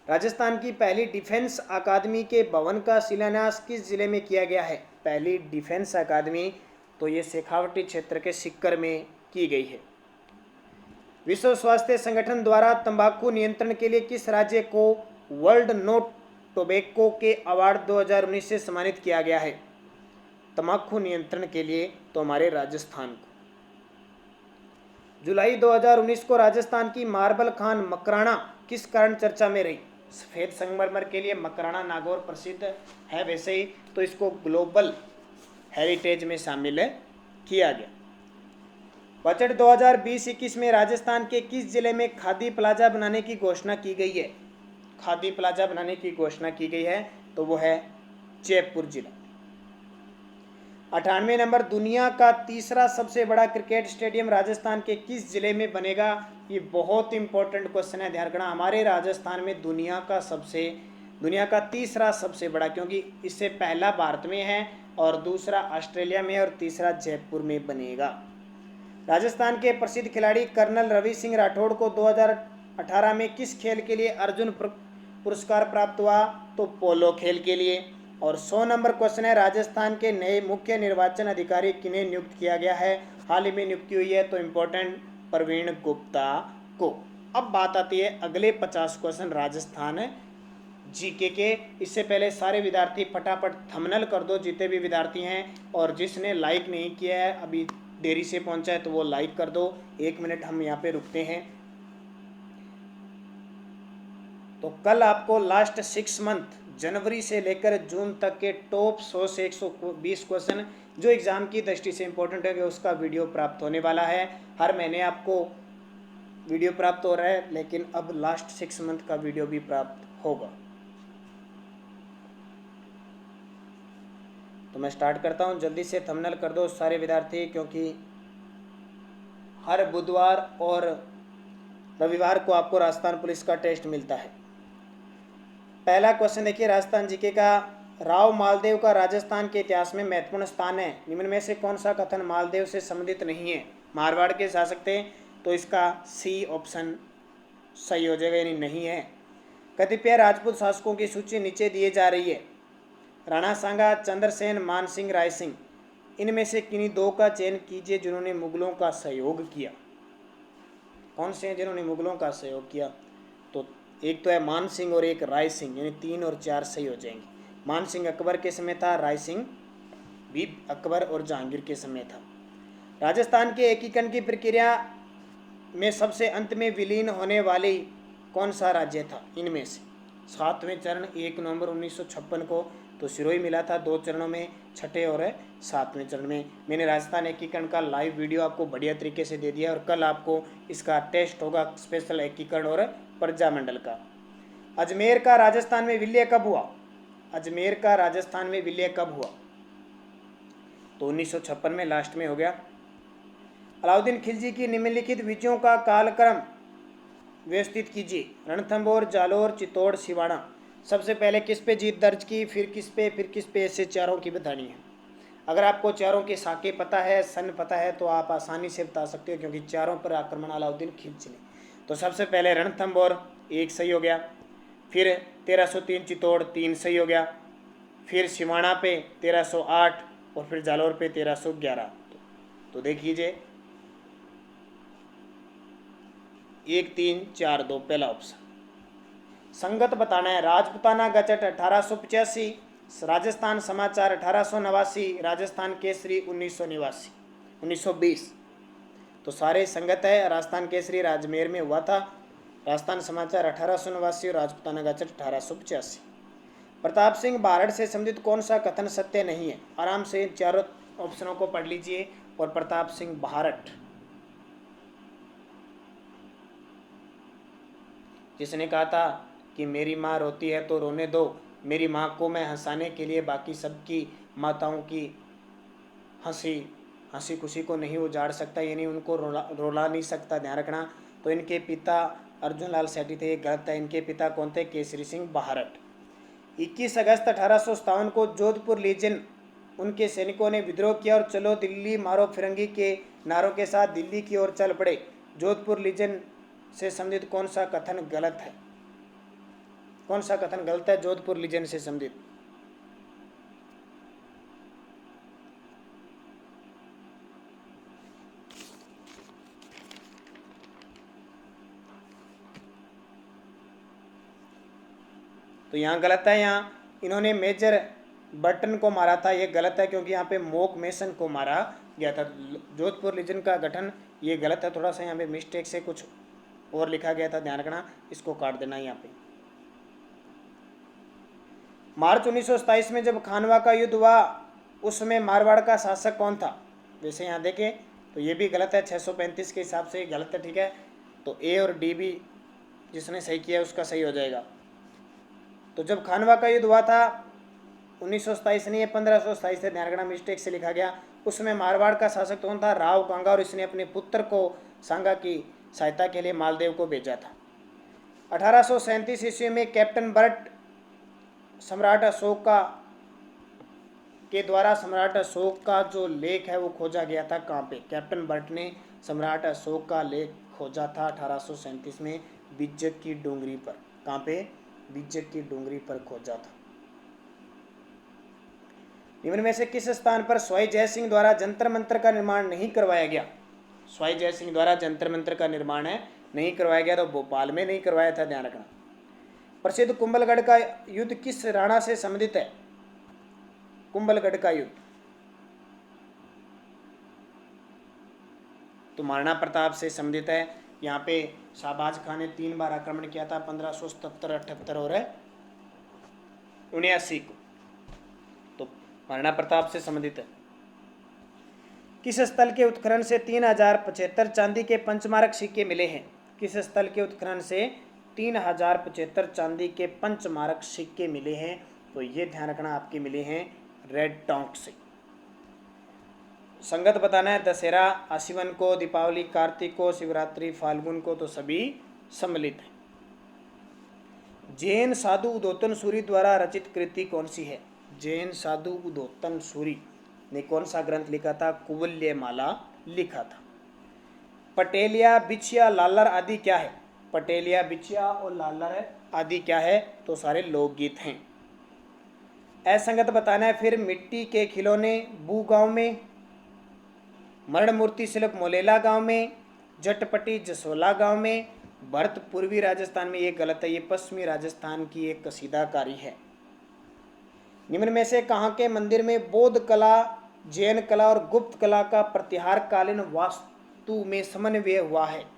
राजस्थान की पहली डिफेंस अकादमी के भवन का शिलान्यास किस जिले में किया गया है? पहली डिफेंस अकादमी तो ये शेखावटी क्षेत्र के सिक्कर में की गई है। विश्व स्वास्थ्य संगठन द्वारा तंबाकू नियंत्रण के लिए किस राज्य को वर्ल्ड नो टोबैको के अवार्ड 2019 से सम्मानित किया गया है? तंबाकू नियंत्रण के लिए तो हमारे राजस्थान को। जुलाई 2019 को राजस्थान की मार्बल खान मकराना किस कारण चर्चा में रही? सफेद संगमरमर के लिए मकराना नागौर प्रसिद्ध है, वैसे ही तो इसको ग्लोबल हेरिटेज में शामिल किया गया। बजट 2020-21 में राजस्थान के किस जिले में खादी प्लाजा बनाने की घोषणा की गई है? खादी प्लाजा बनाने की घोषणा की गई है तो वो है जयपुर जिला। 98 नंबर, दुनिया का तीसरा सबसे बड़ा क्रिकेट स्टेडियम राजस्थान के किस जिले में बनेगा? ये बहुत इंपॉर्टेंट क्वेश्चन है, ध्यान रखना। हमारे राजस्थान में दुनिया का तीसरा सबसे बड़ा, क्योंकि इससे पहला भारत में है और दूसरा ऑस्ट्रेलिया में और तीसरा जयपुर में बनेगा। राजस्थान के प्रसिद्ध खिलाड़ी कर्नल रवि सिंह राठौड़ को 2018 में किस खेल के लिए अर्जुन पुरस्कार प्राप्त हुआ? तो पोलो खेल के लिए। और 100 नंबर क्वेश्चन है, राजस्थान के नए मुख्य निर्वाचन अधिकारी किन्हें नियुक्त किया गया है? हाल ही में नियुक्ति हुई है तो इम्पोर्टेंट प्रवीण गुप्ता को। अब बात आती है अगले 50 क्वेश्चन राजस्थान जीके के। इससे पहले सारे विद्यार्थी फटाफट थंबनेल कर दो, जितने भी विद्यार्थी हैं, और जिसने लाइक नहीं किया है, अभी देरी से पहुंचा है, तो वो लाइक कर दो। 1 मिनट हम यहाँ पे रुकते हैं। तो कल आपको लास्ट 6 मंथ जनवरी से लेकर जून तक के टॉप 100 से 120 क्वेश्चन जो एग्जाम की दृष्टि से इंपॉर्टेंट है उसका वीडियो प्राप्त होने वाला है। हर महीने आपको वीडियो प्राप्त हो रहा है, लेकिन अब लास्ट 6 मंथ का वीडियो भी प्राप्त होगा। तो मैं स्टार्ट करता हूं, जल्दी से थंबनेल कर दो सारे विद्यार्थी, क्योंकि हर बुधवार और रविवार को आपको राजस्थान पुलिस का टेस्ट मिलता है। पहला क्वेश्चन देखिए राजस्थान जीके का, राव मालदेव का राजस्थान के इतिहास में महत्वपूर्ण स्थान है। निम्न में से कौन सा कथन मालदेव से संबंधित नहीं है? मारवाड़ के शासक थे, तो इसका सी ऑप्शन सही हो जाएगा, यानी नहीं है। कतिपय राजपूत शासकों की सूची नीचे दिए जा रही है। राणा सांगा, चंद्रसेन, मानसिंह, रायसिंह, इनमें से किन्हीं दो का चयन कीजिए जिन्होंने मुगलों का सहयोग किया। कौन से हैं जिन्होंने मुगलों का सहयोग किया? तो एक तो है मान सिंह और एक राय सिंह, यानी 3 और 4 सही हो जाएंगे। मान सिंह अकबर के समय था, राय सिंह भी अकबर और जहांगीर के समय था। राजस्थान के एकीकरण की प्रक्रिया में सबसे अंत में विलीन होने वाली कौन सा राज्य था? इनमें से 7वें चरण 1 नवंबर 1956 को तो सिरोही मिला था 2 चरणों में, 6ठे और 7वें चरण में। मैंने राजस्थान एकीकरण का लाइव वीडियो आपको बढ़िया तरीके से दे दिया, और कल आपको इसका टेस्ट होगा स्पेशल एकीकरण और प्रजामंडल का। अजमेर का राजस्थान में विलय कब हुआ? अजमेर का राजस्थान में विलय कब हुआ? तो 1956 में लास्ट में हो गया। अलाउद्दीन खिलजी की निम्नलिखित विजयों का कालक्रम व्यवस्थित कीजिए। रणथंभौर, जालोर, चित्तौड़, सिवाड़ा। सबसे पहले किस पे जीत दर्ज की, फिर किस पे, ऐसे चारों की बतानी है। अगर आपको चारों के साके पता है, सन पता है, तो आप आसानी से बता सकते हो, क्योंकि चारों पर आक्रमण अलाउद्दीन खिलजी ने। तो सबसे पहले रणथंभौर 1 सही हो गया, फिर 1303 चित्तौड़ 3 सही हो गया, फिर सिवाड़ा पे 1308 और फिर जालोर पे 1311। तो देख लीजिए 1 3 4 2 पहला ऑप्शन। संगत बताना है। राजपूताना गजट 1885, राजस्थान समाचार 1889, राजस्थान केसरी 1920। तो सारे संगत है। राजस्थान केसरी राजमेर में हुआ था, राजस्थान समाचार 1889 और राजपूताना गजट 1885। प्रताप सिंह बारड़ से संबंधित कौन सा कथन सत्य नहीं है? आराम से चारों ऑप्शनों को पढ़ लीजिए। और प्रताप सिंह बारड़ जिसने कहा था कि मेरी माँ रोती है तो रोने दो, मेरी माँ को मैं हंसाने के लिए बाकी सबकी माताओं की हंसी खुशी को नहीं उजाड़ सकता, यानी उनको रोला नहीं सकता, ध्यान रखना। तो इनके पिता अर्जुन लाल सेठी थे, ये गलत है। इनके पिता कौन थे? केसरी सिंह बारड़। 21 अगस्त 1857 को जोधपुर लीजन उनके सैनिकों ने विद्रोह किया और चलो दिल्ली मारो फिरंगी के नारों के साथ दिल्ली की ओर चल पड़े। जोधपुर लीजन से संबंधित कौन सा कथन गलत है? कौन सा कथन गलत है जोधपुर लीजन से संबंधित? तो यहाँ गलत है। यहाँ इन्होंने मेजर बर्टन को मारा था, ये गलत है क्योंकि यहाँ पे मोक मेसन को मारा गया था। जोधपुर लीजन का गठन ये गलत है। थोड़ा सा यहाँ पे मिस्टेक से कुछ और लिखा गया था, ध्यान रखना, इसको काट देना यहाँ पे। मार्च 1927 में जब खानवा का युद्ध हुआ उसमें मारवाड़ का शासक कौन था? वैसे यहाँ देखें तो ये भी गलत है, 635 के हिसाब से गलत है, ठीक है। तो ए और डी भी जिसने सही किया उसका सही हो जाएगा। तो जब खानवा का युद्ध हुआ था 1927 नहीं है 1527 से, ध्यान रखना, मिस्टेक से लिखा गया। उसमें मारवाड़ का शासक कौन था? राव कांगा, और इसने अपने पुत्र को सांगा की सहायता के लिए मालदेव को भेजा था। 1837 ईस्वी में कैप्टन बर्ट सम्राट अशोक के द्वारा सम्राट अशोक का जो लेख है वो खोजा गया था। कहाँ पे? कैप्टन बर्ट ने सम्राट अशोक का लेख खोजा था 1837 में बिज्जक की डोंगरी पर। कहाँ पे? बिज्जक की डोंगरी पर खोजा था। निम्न में से किस स्थान पर स्वाई जय सिंह द्वारा जंतर मंत्र का निर्माण नहीं करवाया गया? स्वाई जय सिंह द्वारा जंतर मंत्र का निर्माण है नहीं करवाया गया, तो भोपाल में नहीं करवाया था, ध्यान रखना। प्रसिद्ध कुंभलगढ़ का युद्ध किस राणा से संबंधित है? कुंभलगढ़ का युद्ध तो महाराणा प्रताप से संबंधित है। यहाँ पे शाहबाज खान ने 3 बार आक्रमण किया था, 1577, 78 और 79 को। तो महाराणा प्रताप से संबंधित है। किस स्थल के उत्खनन से 3075 चांदी के पंचमारक सिक्के मिले हैं? किस स्थल के उत्खनन से 3075 चांदी के पंचमारक सिक्के मिले हैं? तो ये ध्यान रखना, आपके मिले हैं रेड टोंक से। संगत बताना है। दशहरा आश्विन को, दीपावली कार्तिक को, शिवरात्रि फाल्गुन को, तो सभी सम्मिलित है। जैन साधु उद्योतन सूरी द्वारा रचित कृति कौन सी है? जैन साधु उद्योतन सूरी ने कौन सा ग्रंथ लिखा था? कुवल्यमाला लिखा था। पटेलिया, बिछिया, लालर आदि क्या है? पटेलिया, बिछिया और लालर आदि क्या है? तो सारे लोकगीत हैं। असंगत बताना है। फिर मिट्टी के खिलौने बू गांव में, मरण मूर्ति शिल्प मोलेला गांव में, जटपटी जसोला गांव में, भरत पूर्वी राजस्थान में। ये गलत है, ये पश्चिमी राजस्थान की एक कसीदाकारी है। निम्न में से कहाँ के मंदिर में बौद्ध कला, जैन कला और गुप्त कला का प्रतिहारकालीन वास्तु में समन्वय हुआ है?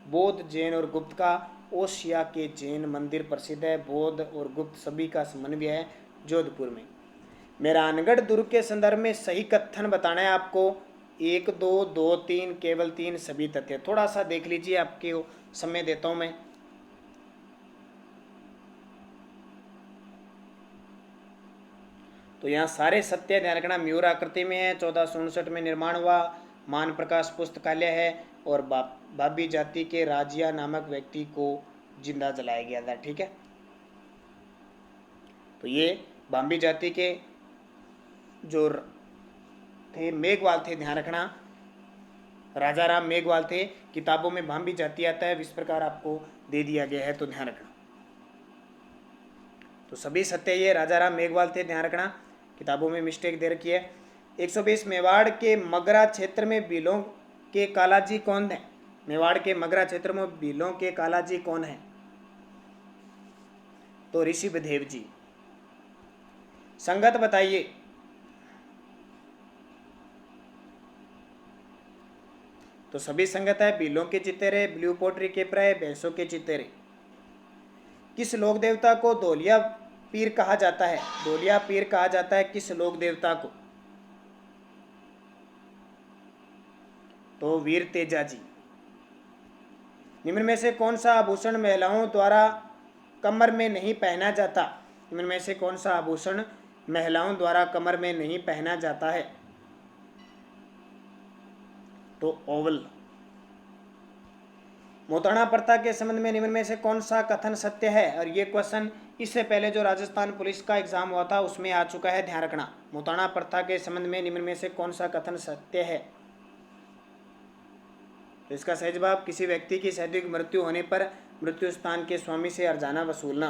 बौद्ध, जैन और गुप्त का ओसिया के जैन मंदिर प्रसिद्ध है। बौद्ध और गुप्त सभी का समन्वय है जोधपुर में। मेहरानगढ़ दुर्ग के संदर्भ में सही कथन बताना है आपको। 1, 2, 2, 3, केवल 3 सभी तथ्य। थोड़ा सा देख लीजिए, आपके समय देता हूं मैं। तो यहाँ सारे सत्य ध्यान रखना। म्यूर आकृति में है, 1459 में निर्माण हुआ, मान प्रकाश पुस्तकालय है, और बाबी जाति के राजिया नामक व्यक्ति को जिंदा जलाया गया था, ठीक है। तो ये बाम्बी जाति के जो थे मेघवाल थे, ध्यान रखना, राजा राम मेघवाल थे। किताबों में बाम्बी जाति आता है, इस प्रकार आपको दे दिया गया है, तो ध्यान रखना। तो सभी सत्य ये राजा राम मेघवाल थे, ध्यान रखना, किताबों में मिस्टेक दे रखी है। 120 मेवाड़ के मगरा क्षेत्र में भीलों के कालाजी कौन है? मेवाड़ के मगरा क्षेत्र में भीलों के कालाजी कौन है? तो ऋषिवदेव जी। संगत बताइए। तो सभी संगत है। बिलों के चितेरे, ब्लू पोट्री केपरा, भैंसों के चितेरे। किस लोक देवता को धोलिया पीर कहा जाता है? धोलिया पीर कहा जाता है किस लोक देवता को? तो वीर तेजा जी। निम्न में से कौन सा आभूषण महिलाओं द्वारा कमर में नहीं पहना जाता? निम्न में से कौन सा आभूषण महिलाओं द्वारा कमर में नहीं पहना जाता है? तो ओवल। मोताणा प्रथा के संबंध में निम्न में से कौन सा कथन सत्य है? और ये क्वेश्चन इससे पहले जो राजस्थान पुलिस का एग्जाम हुआ था उसमें आ चुका है, ध्यान रखना। मोताणा प्रथा के संबंध में निम्न में से कौन सा कथन सत्य है? तो इसका सही जवाब, किसी व्यक्ति की सैद्धांतिक मृत्यु होने पर मृत्यु स्थान के स्वामी से अर्जाना वसूलना।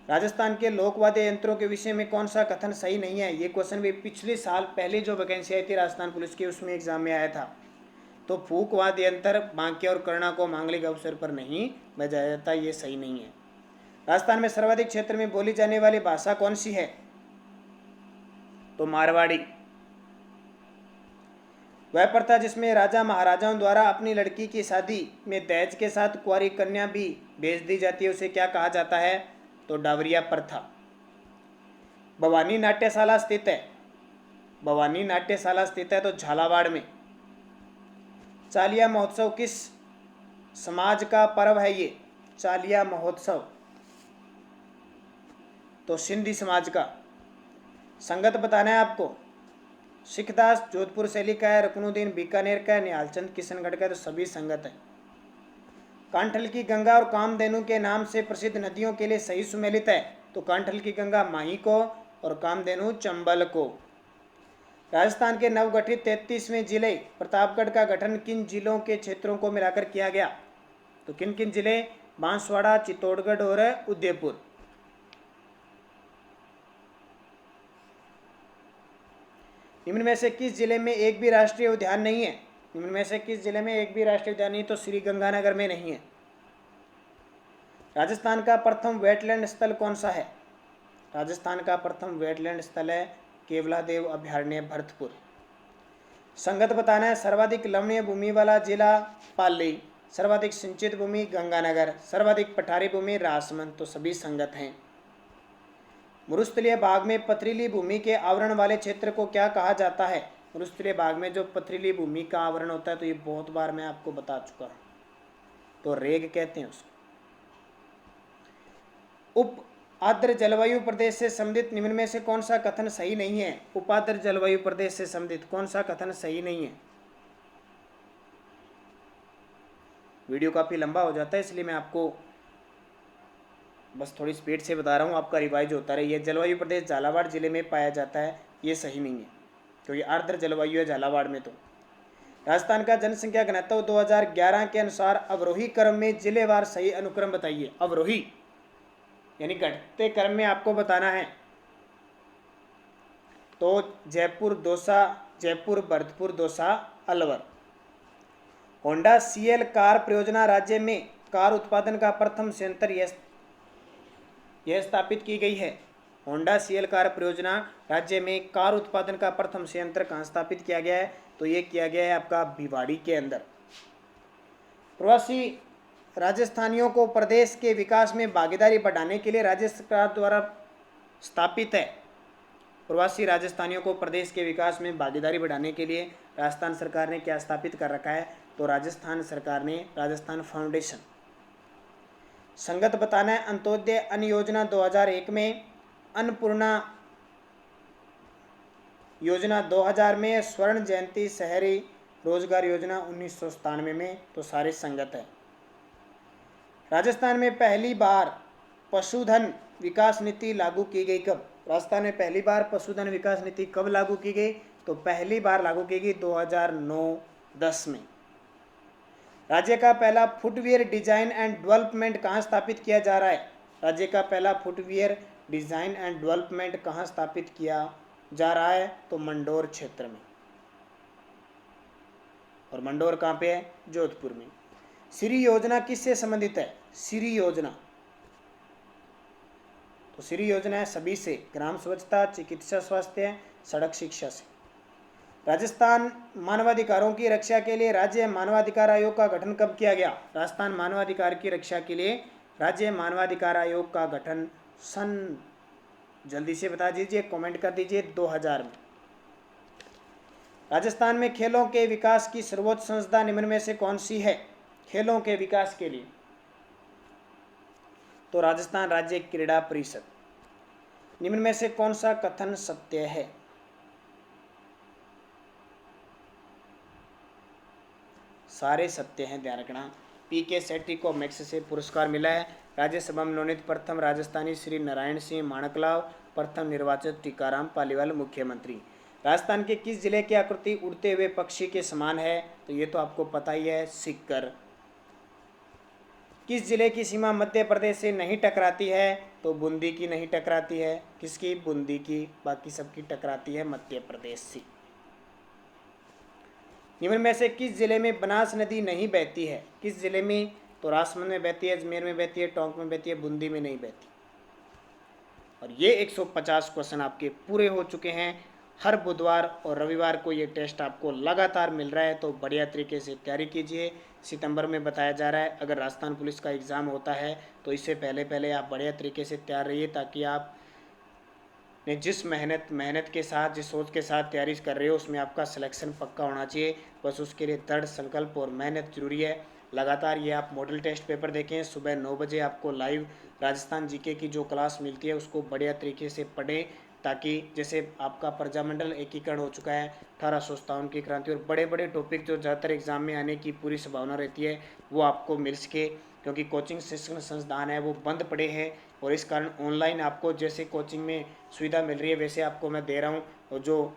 राजस्थान के लोकवाद्य यंत्रों के विषय में कौन सा कथन सही नहीं है? ये क्वेश्चन भी पिछले साल पहले जो वैकेंसी आई थी राजस्थान पुलिस की उसमें एग्जाम में आया था। तो फूक वाद्य यंत्र बांके और कर्णा को मांगलिक अवसर पर नहीं बजाया जाता, ये सही नहीं है। राजस्थान में सर्वाधिक क्षेत्र में बोली जाने वाली भाषा कौन सी है? तो मारवाड़ी। वह प्रथा जिसमें राजा महाराजाओं द्वारा अपनी लड़की की शादी में दहेज के साथ कुंवारी कन्या भी भेज दी जाती है उसे क्या कहा जाता है? तो डावरिया प्रथा। भवानी नाट्यशाला स्थित है। भवानी नाट्यशाला स्थित है तो झालावाड़ में। चालिया महोत्सव किस समाज का पर्व है? ये चालिया महोत्सव तो सिंधी समाज का। संगत बताना है आपको। सिखदास जोधपुर शैली का है, रुकनुद्दीन बीकानेर का है, निहालचंद किशनगढ़ का है, तो सभी संगत है। कांठल की गंगा और कामधेनु के नाम से प्रसिद्ध नदियों के लिए सही सुमेलित है? तो कांठल की गंगा माही को और कामधेनु चंबल को। राजस्थान के नवगठित 33वें जिले प्रतापगढ़ का गठन किन जिलों के क्षेत्रों को मिलाकर किया गया? तो किन किन जिले? बांसवाड़ा, चित्तौड़गढ़ और उदयपुर। निम्न में से किस जिले में एक भी राष्ट्रीय उद्यान नहीं है? निम्न में से किस जिले में एक भी राष्ट्रीय उद्यान नहीं? तो श्री गंगानगर में नहीं है। राजस्थान का प्रथम वेटलैंड स्थल कौन सा है? राजस्थान का प्रथम वेटलैंड स्थल है केवलादेव अभयारण्य, भरतपुर। संगत बताना है। सर्वाधिक लवणीय भूमि वाला जिला पाली, सर्वाधिक सिंचित भूमि गंगानगर, सर्वाधिक पठारी भूमि राजसमंद, तो सभी संगत हैं। मरुस्थलीय भाग में पथरीली भूमि के आवरण वाले क्षेत्र को क्या कहा जाता है? मरुस्थलीय भाग में जो पथरीली भूमि का आवरण होता है, तो ये बहुत बार मैं आपको बता चुका हूं, तो रेग कहते हैं उसको। उप आर्द्र जलवायु प्रदेश से संबंधित निम्न में से कौन सा कथन सही नहीं है? उपाद्र जलवायु प्रदेश से संबंधित कौन सा कथन सही नहीं है? वीडियो काफी लंबा हो जाता है इसलिए मैं आपको बस थोड़ी स्पीड से बता रहा हूँ, आपका रिवाइज होता रहे। ये जलवायु प्रदेश झालावाड़ जिले में पाया जाता है, ये सही नहीं है क्योंकि आर्द्र जलवायु है झालावाड़ में। तो राजस्थान का जनसंख्या घनत्व 2011 के अनुसार अवरोही क्रम में जिलेवार सही अनुक्रम बताइए। अवरोही यानी घटते क्रम में आपको बताना है। तो Jaipur, Dausa, Jaipur, Bharatpur, Dausa, Alwar. Honda CL car परियोजना राज्य में कार उत्पादन का प्रथम संयंत्र यह स्थापित की गई है। होंडा सीएल कार परियोजना राज्य में कार उत्पादन का प्रथम संयंत्र कहाँ स्थापित किया गया है? तो ये किया गया है आपका भिवाड़ी के अंदर। प्रवासी राजस्थानियों को प्रदेश के विकास में भागीदारी बढ़ाने के लिए राज्य सरकार द्वारा स्थापित है। प्रवासी राजस्थानियों को प्रदेश के विकास में भागीदारी बढ़ाने के लिए राजस्थान सरकार ने क्या स्थापित कर रखा है? तो राजस्थान सरकार ने राजस्थान फाउंडेशन। संगत बताना है। अंत्योदय अन्न योजना 2001 में, अन्नपूर्णा योजना 2000 में, स्वर्ण जयंती शहरी रोजगार योजना 1997 में, तो सारे संगत है। राजस्थान में पहली बार पशुधन विकास नीति लागू की गई कब? राजस्थान में पहली बार पशुधन विकास नीति कब लागू की गई? तो पहली बार लागू की गई 2009-10 में। राज्य का पहला फुटवियर डिजाइन एंड डेवलपमेंट कहाँ स्थापित किया जा रहा है? राज्य का पहला फुटवियर डिजाइन एंड डेवलपमेंट कहाँ स्थापित किया जा रहा है? तो मंडोर क्षेत्र में। और मंडोर कहाँ पे है? जोधपुर में। श्री योजना किससे संबंधित है? श्री योजना तो श्री योजना है सभी से, ग्राम स्वच्छता, चिकित्सा स्वास्थ्य, सड़क शिक्षा से। राजस्थान मानवाधिकारों की रक्षा के लिए राज्य मानवाधिकार आयोग का गठन कब किया गया? राजस्थान मानवाधिकार की रक्षा के लिए राज्य मानवाधिकार आयोग का गठन सन, जल्दी से बता दीजिए, कमेंट कर दीजिए, 2000 में। राजस्थान में खेलों के विकास की सर्वोच्च संस्था निम्न में से कौन सी है? खेलों के विकास के लिए तो राजस्थान राज्य क्रीड़ा परिषद। निम्न में से कौन सा कथन सत्य है? सारे सत्य हैं, ध्यान रखना। पीके सेठी को मैक्स से पुरस्कार मिला है। राज्यसभा में मनोनीत प्रथम राजस्थानी श्री नारायण सिंह माणकलाव, प्रथम निर्वाचित टीकाराम पालीवाल मुख्यमंत्री। राजस्थान के किस जिले की आकृति उड़ते हुए पक्षी के समान है? तो ये तो आपको पता ही है, सीकर। किस जिले की सीमा मध्य प्रदेश से नहीं टकराती है? तो बूंदी की नहीं टकराती है। किसकी? बूंदी की। बाकी सबकी टकराती है मध्य प्रदेश से। निम्न में से किस जिले में बनास नदी नहीं बहती है? किस जिले में? तो राजसमंद में बहती है, अजमेर में बहती है, टोंक में बहती है, बूंदी में नहीं बहती। और ये 150 क्वेश्चन आपके पूरे हो चुके हैं। हर बुधवार और रविवार को ये टेस्ट आपको लगातार मिल रहा है, तो बढ़िया तरीके से तैयारी कीजिए। सितंबर में बताया जा रहा है, अगर राजस्थान पुलिस का एग्ज़ाम होता है तो इससे पहले आप बढ़िया तरीके से तैयार रहिए, ताकि आप ने जिस मेहनत के साथ, जिस सोच के साथ तैयारी कर रहे हो, उसमें आपका सिलेक्शन पक्का होना चाहिए। बस उसके लिए दृढ़ संकल्प और मेहनत जरूरी है। लगातार ये आप मॉडल टेस्ट पेपर देखें। सुबह 9 बजे आपको लाइव राजस्थान जीके की जो क्लास मिलती है उसको बढ़िया तरीके से पढ़ें, ताकि जैसे आपका प्रजामंडल एकीकरण हो चुका है, 1857 की क्रांति और बड़े बड़े टॉपिक जो ज़्यादातर एग्जाम में आने की पूरी संभावना रहती है वो आपको मिल सके। क्योंकि कोचिंग शिक्षण संस्थान है वो बंद पड़े हैं, और इस कारण ऑनलाइन आपको जैसे कोचिंग में सुविधा मिल रही है वैसे आपको मैं दे रहा हूँ। और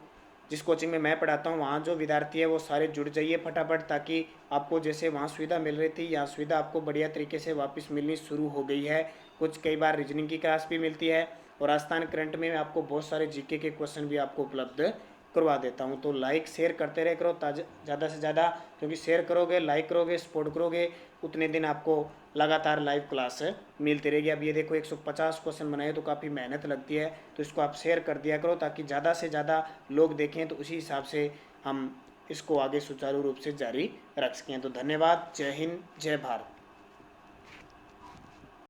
जिस कोचिंग में मैं पढ़ाता हूँ वहाँ जो विद्यार्थी है वो सारे जुड़ जाइए फटाफट, ताकि आपको जैसे वहाँ सुविधा मिल रही थी, यहाँ सुविधा आपको बढ़िया तरीके से वापस मिलनी शुरू हो गई है। कुछ कई बार रीजनिंग की क्लास भी मिलती है, और राजस्थान करंट में आपको बहुत सारे जीके के क्वेश्चन भी आपको उपलब्ध करवा देता हूँ। तो लाइक शेयर करते रहे करो ज़्यादा से ज़्यादा, क्योंकि शेयर करोगे, लाइक करोगे, सपोर्ट करोगे, उतने दिन आपको लगातार लाइव क्लास मिलती रहेगी। अब ये देखो 150 क्वेश्चन बनाए तो काफ़ी मेहनत लगती है, तो इसको आप शेयर कर दिया करो ताकि ज़्यादा से ज़्यादा लोग देखें, तो उसी हिसाब से हम इसको आगे सुचारू रूप से जारी रख सकें। तो धन्यवाद। जय हिंद, जय भारत।